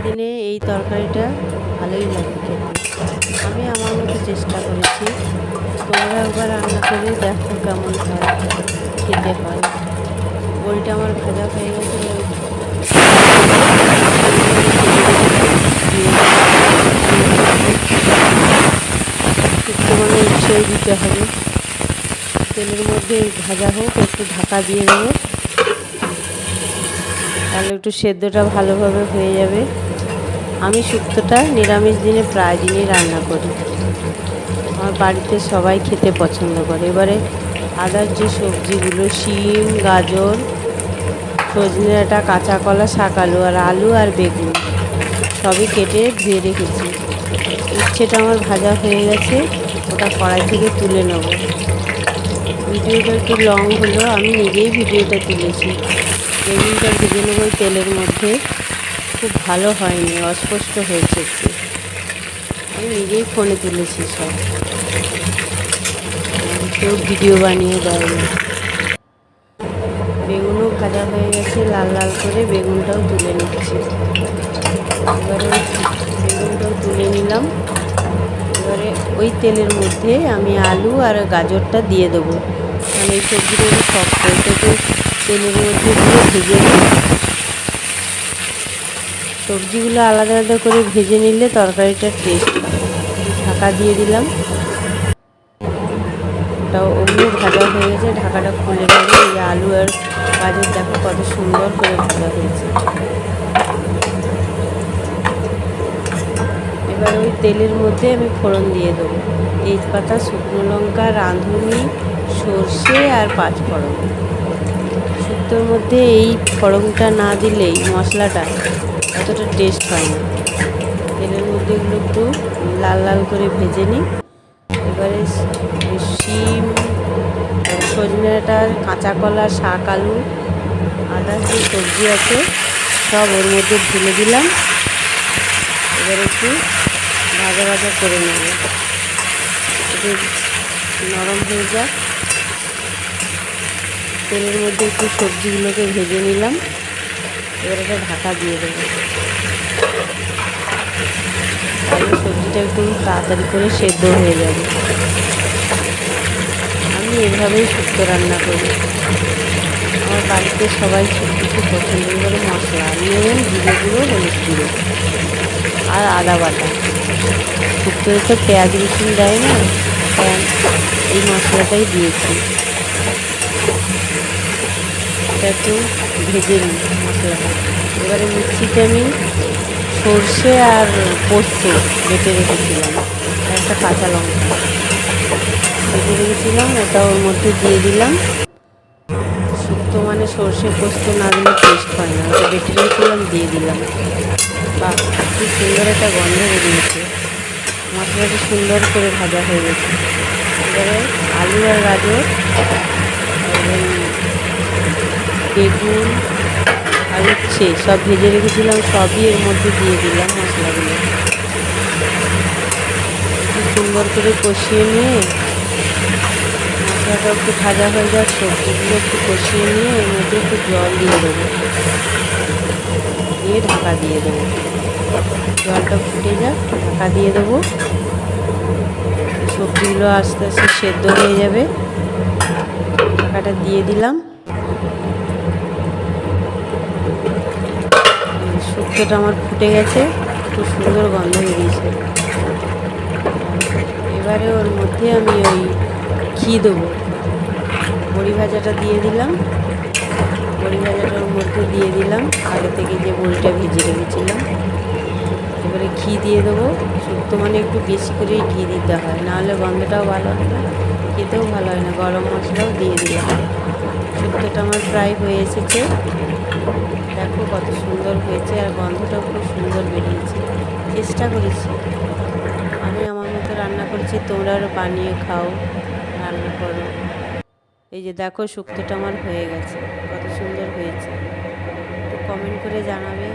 দিনে এই তরকারিটা ভালোই লাগে খেতে। আমি আমার মতো চেষ্টা করেছি, তোমরা একবার রান্না করে দেখো কেমন হয়, খেতে হয়। বড়িটা আমার ভাজা হয়ে গেছে, একটু মানে উৎসই দিতে হবে। তেলের মধ্যে ভাজা হোক, একটু ঢাকা দিয়ে দেবো, তাহলে একটু সেদ্ধটা ভালোভাবে হয়ে যাবে। আমি শুক্তোটা নিরামিষ দিনে প্রায় দিনই রান্না করি, আমার বাড়িতে সবাই খেতে পছন্দ করে। এবারে আদার যে সবজিগুলো, শিম, গাজর, সজনে ডাঁটা, কাঁচা কলা, শাক আলু আর আলু আর বেগুন সবই কেটে ধুয়ে রেখেছি। উচ্ছেটা আমার ভাজা হয়ে গেছে, ওটা কড়াই থেকে তুলে নেব। ভিডিওটা একটু লং হলো, আমি নিজেই ভিডিওটা তুলেছি। বেগুনটা ভেজে নেব ওই তেলের মধ্যে, খুব ভালো হয়নি, অস্পষ্ট হয়েছে একটু। আমি নিজেই ফোনে তুলেছি সব, কেউ ভিডিও বানিয়ে দেয় না। বেগুনও ভাজা হয়ে গেছে লাল লাল করে, বেগুনটাও তুলে নিচ্ছি। এবারে বেগুনটাও তুলে নিলাম। এবারে ওই তেলের মধ্যে আমি আলু আর গাজরটা দিয়ে দেবো, কারণ এই সবজিটা একটু শক্ত, এটাকে তেলের মধ্যে দিয়ে ভেজে নিই। সবজিগুলো আলাদা আলাদা করে ভেজে নিলে তরকারিটার টেস্ট হয়। ঢাকা দিয়ে দিলাম, ওটাও ওগুলো ভাজা হয়ে গেছে, ঢাকাটা খুলে নেবে। এই আলু আর গাজর দেখো কত সুন্দর করে ভাজা হয়েছে। এবার ওই তেলের মধ্যে আমি ফোড়ন দিয়ে দেবো, তেজপাতা, শুকনো লঙ্কা, রাঁধুনি, সর্ষে আর পাঁচফোড়ন। শুক্তোর মধ্যে এই ফোড়নটা না দিলেই মশলাটা অতটা টেস্ট হয় না। তেলের মধ্যে এগুলো একটু লাল লাল করে ভেজে নিই। এবারে শিম, সজনে ডাঁটা, কাঁচা কলা, শাক আলু, আদার যে সবজি আছে সব ওর মধ্যে ঢেলে দিলাম। এবার একটু ভাজা ভাজা করে নেব, একটু নরম হয়ে যাক। তেলের মধ্যে একটু সবজিগুলোকে ভেজে নিলাম। এবার একটা ঢাকা দিয়ে দেবো, তাহলে সবজিটা একটু তাড়াতাড়ি করে সেদ্ধ হয়ে যাবে। আমি এভাবেই শুক্তো রান্না করি, আমার বাড়িতে সবাই শুক্তো খুব পছন্দ করে। মশলা নুন, জিরে গুঁড়ো, হলুদ গুঁড়ো আর আদা বাটা। শুক্তোতে তো পেঁয়াজ রসুন দেয় না, তাই এই মশলাটাই দিয়েছি। এটা একটু ভেজে নিই মশলাটা। এবারে মিক্সিতে আমি সর্ষে আর পোস্ত বেটে রেখেছিলাম, একটা কাঁচা লঙ্কা বেটে রেখেছিলাম, ওটা ওর মধ্যে দিয়ে দিলাম। শুক্তো মানে সর্ষে পোস্ত না দিলে টেস্ট হয় না, ওটা বেটে রেখেছিলাম, দিয়ে দিলাম। বা খুব সুন্দর একটা গন্ধ বেরিয়েছে, মশলাটা সুন্দর করে ভাজা হয়ে গেছে। এবারে আলু আর গাজর, বেগুন আর উচ্ছে সব ভেজে রেখেছিলাম, সবই এর মধ্যে দিয়ে দিলাম মশলাগুলো। খুব সুন্দর করে কষিয়ে নিয়ে, মশলাটা একটু ভাজা হয়ে যাক, সবজিগুলো একটু কষিয়ে নিয়ে এর মধ্যে একটু জল দিয়ে দেবো, দিয়ে ঢাকা দিয়ে দেবো। জলটা ফুটে যাক, ঢাকা দিয়ে দেবো। সবজিগুলো আস্তে আস্তে সেদ্ধ হয়ে যাবে। ঢাকাটা দিয়ে দিলাম। শুক্তোটা আমার ফুটে গেছে, খুব সুন্দর গন্ধ বেরিয়েছে। এবারে ওর মধ্যে আমি ওই ঘি দেবো, বড়ি ভাজাটা দিয়ে দিলাম। বড়ি ভাজাটার মধ্যে দিয়ে দিলাম আগে থেকে যে বড়িটা ভেজে রেখেছিলাম। এবারে ঘি দিয়ে দেবো। শুক্তো মানে একটু বেশি করেই ঘি দিতে হয়, নাহলে গন্ধটাও ভালো হয় না, খেতেও ভালো হয় না। গরম মশলাও দিয়ে দিলাম। শুক্তোটা আমার প্রায় হয়ে এসেছে, দেখো কত সুন্দর হয়েছে, আর গন্ধটাও খুব সুন্দর বেরিয়েছে। চেষ্টা করেছি, আমি আমার মতো রান্না করেছি, তোমরা আরও বানিয়ে খাও, রান্না করো। এই যে দেখো শুক্তোটা আমার হয়ে গেছে, কত সুন্দর হয়েছে। একটু কমেন্ট করে জানাবে।